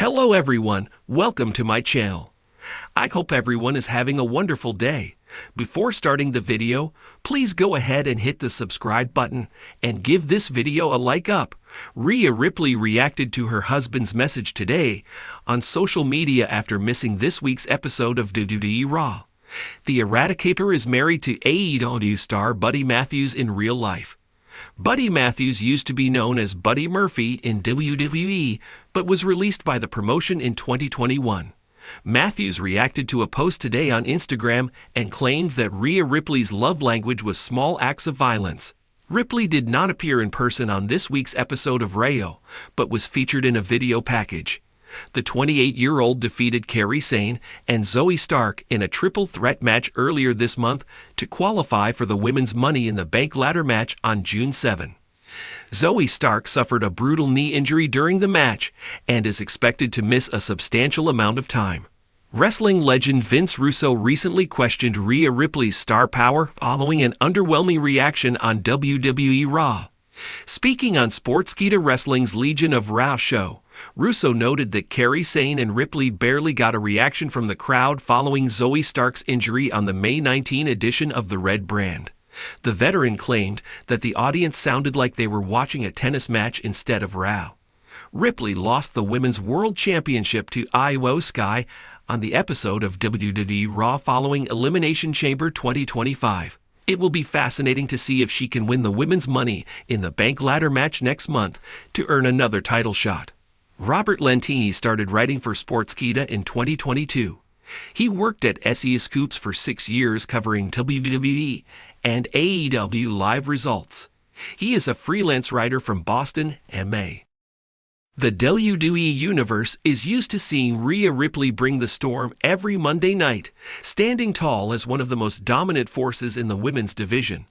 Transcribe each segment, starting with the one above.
Hello everyone, welcome to my channel. I hope everyone is having a wonderful day. Before starting the video, please go ahead and hit the subscribe button and give this video a like up. Rhea Ripley reacted to her husband's message today on social media after missing this week's episode of WWE Raw. The Eradicator is married to AEW star Buddy Matthews in real life. Buddy Matthews used to be known as Buddy Murphy in WWE, but was released by the promotion in 2021. Matthews reacted to a post today on Instagram and claimed that Rhea Ripley's love language was small acts of violence. Ripley did not appear in person on this week's episode of Rayo, but was featured in a video package. The 28-year-old defeated Kairi Sane and Zoe Stark in a triple threat match earlier this month to qualify for the Women's Money in the Bank ladder match on June 7. Zoe Stark suffered a brutal knee injury during the match and is expected to miss a substantial amount of time. Wrestling legend Vince Russo recently questioned Rhea Ripley's star power following an underwhelming reaction on WWE Raw. Speaking on Sportskeeda Wrestling's Legion of Raw show, Russo noted that Kairi Sane and Ripley barely got a reaction from the crowd following Zoe Stark's injury on the May 19 edition of the Red Brand. The veteran claimed that the audience sounded like they were watching a tennis match instead of Raw. Ripley lost the Women's World Championship to Io Sky on the episode of WWE Raw following Elimination Chamber 2025. It will be fascinating to see if she can win the Women's Money in the Bank ladder match next month to earn another title shot. Robert Lentini started writing for Sportskeeda in 2022. He worked at SE Scoops for 6 years covering WWE and AEW live results. He is a freelance writer from Boston, MA. The WWE Universe is used to seeing Rhea Ripley bring the storm every Monday night, standing tall as one of the most dominant forces in the women's division.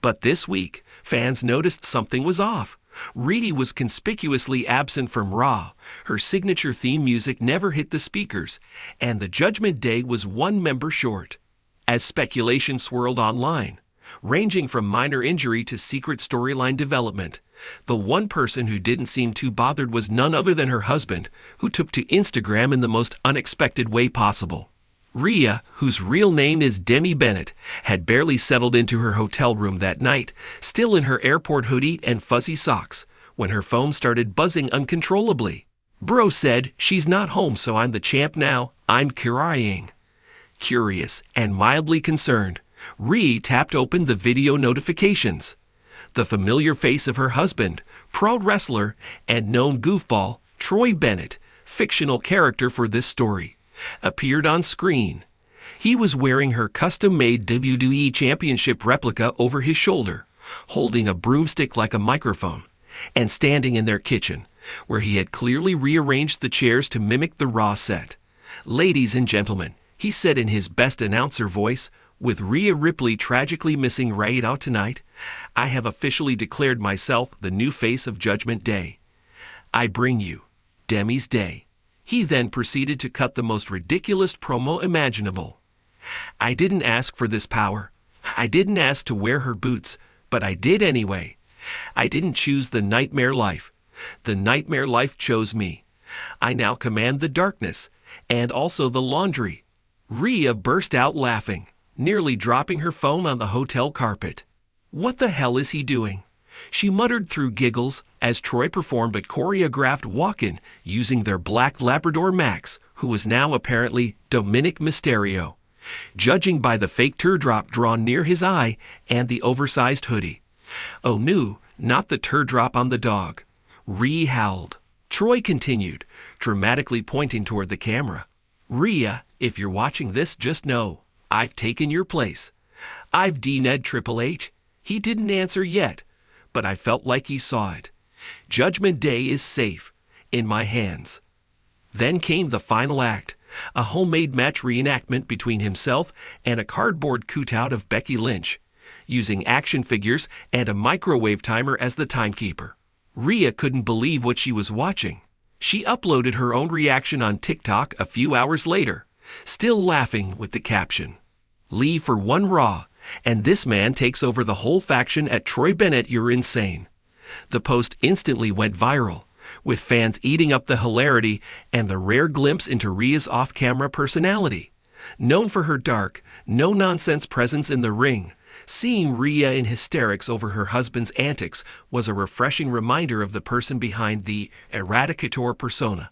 But this week, fans noticed something was off. Rhea was conspicuously absent from Raw. Her signature theme music never hit the speakers, and the Judgment Day was one member short. As speculation swirled online, ranging from minor injury to secret storyline development, the one person who didn't seem too bothered was none other than her husband, who took to Instagram in the most unexpected way possible. Rhea, whose real name is Demi Bennett, had barely settled into her hotel room that night, still in her airport hoodie and fuzzy socks, when her phone started buzzing uncontrollably. Bro said, "She's not home, so I'm the champ now. I'm crying." Curious and mildly concerned, Rhea tapped open the video notifications. The familiar face of her husband, pro wrestler and known goofball, Troy Bennett, fictional character for this story, appeared on screen. He was wearing her custom-made WWE Championship replica over his shoulder, holding a broomstick like a microphone, and standing in their kitchen, where he had clearly rearranged the chairs to mimic the Raw set. "Ladies and gentlemen," he said in his best announcer voice, "with Rhea Ripley tragically missing right out tonight, I have officially declared myself the new face of Judgment Day. I bring you Demi's Day." He then proceeded to cut the most ridiculous promo imaginable. "I didn't ask for this power. I didn't ask to wear her boots, but I did anyway. I didn't choose the nightmare life. The nightmare life chose me. I now command the darkness, and also the laundry." Rhea burst out laughing, nearly dropping her phone on the hotel carpet. "What the hell is he doing?" she muttered through giggles as Troy performed a choreographed walk-in using their black Labrador Max, who was now apparently Dominic Mysterio, judging by the fake teardrop drawn near his eye and the oversized hoodie. "Oh no, not the teardrop on the dog." Rhea howled. Troy continued, dramatically pointing toward the camera. "Rhea, if you're watching this, just know, I've taken your place. I've DNA'd Triple H. He didn't answer yet, but I felt like he saw it. Judgment Day is safe, in my hands." Then came the final act, a homemade match reenactment between himself and a cardboard cutout of Becky Lynch, using action figures and a microwave timer as the timekeeper. Rhea couldn't believe what she was watching. She uploaded her own reaction on TikTok a few hours later, still laughing with the caption, "Leave for one Raw, and this man takes over the whole faction at Troy Bennett, you're insane." The post instantly went viral, with fans eating up the hilarity and the rare glimpse into Rhea's off-camera personality. Known for her dark, no-nonsense presence in the ring, seeing Rhea in hysterics over her husband's antics was a refreshing reminder of the person behind the eradicator persona.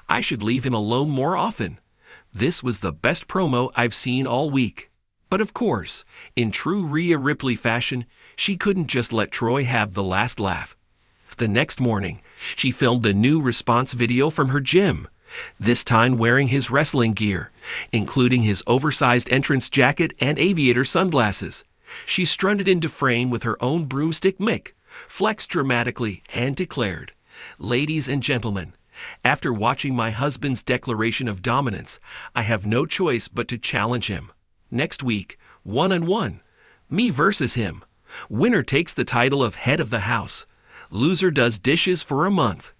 I should leave him alone more often. This was the best promo I've seen all week. But of course, in true Rhea Ripley fashion, she couldn't just let Troy have the last laugh. The next morning, she filmed a new response video from her gym, this time wearing his wrestling gear, including his oversized entrance jacket and aviator sunglasses. She strutted into frame with her own broomstick mic, flexed dramatically, and declared, "Ladies and gentlemen, after watching my husband's declaration of dominance, I have no choice but to challenge him. Next week, one-on-one, me versus him. Winner takes the title of head of the house. Loser does dishes for a month."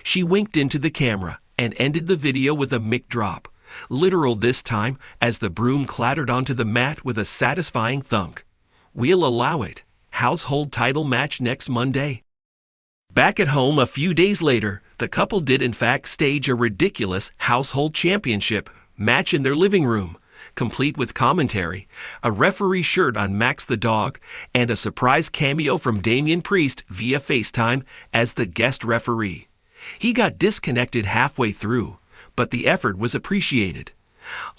She winked into the camera and ended the video with a mic drop, literal this time, as the broom clattered onto the mat with a satisfying thunk. "We'll allow it. Household title match next Monday." Back at home a few days later, the couple did in fact stage a ridiculous household championship match in their living room, complete with commentary, a referee shirt on Max the dog, and a surprise cameo from Damian Priest via FaceTime as the guest referee. He got disconnected halfway through, but the effort was appreciated.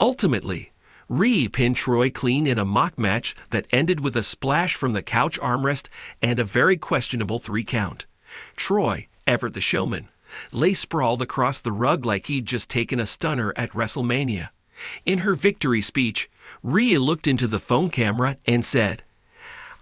Ultimately, Rhea pinned Troy clean in a mock match that ended with a splash from the couch armrest and a very questionable 3 count. Troy, ever the showman, lay sprawled across the rug like he'd just taken a stunner at WrestleMania. In her victory speech, Rhea looked into the phone camera and said,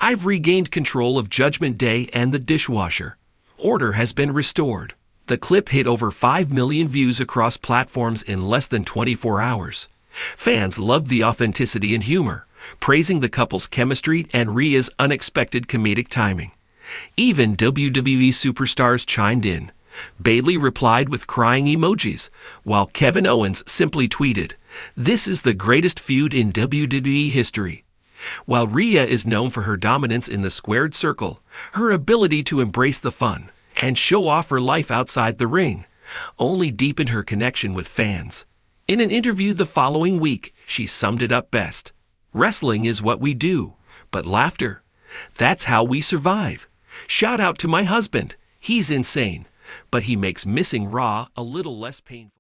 "I've regained control of Judgment Day and the dishwasher. Order has been restored." The clip hit over 5 million views across platforms in less than 24 hours. Fans loved the authenticity and humor, praising the couple's chemistry and Rhea's unexpected comedic timing. Even WWE superstars chimed in. Bayley replied with crying emojis, while Kevin Owens simply tweeted, "This is the greatest feud in WWE history." While Rhea is known for her dominance in the squared circle, her ability to embrace the fun and show off her life outside the ring only deepened her connection with fans. In an interview the following week, she summed it up best. "Wrestling is what we do, but laughter, that's how we survive. Shout out to my husband. He's insane, but he makes missing Raw a little less painful."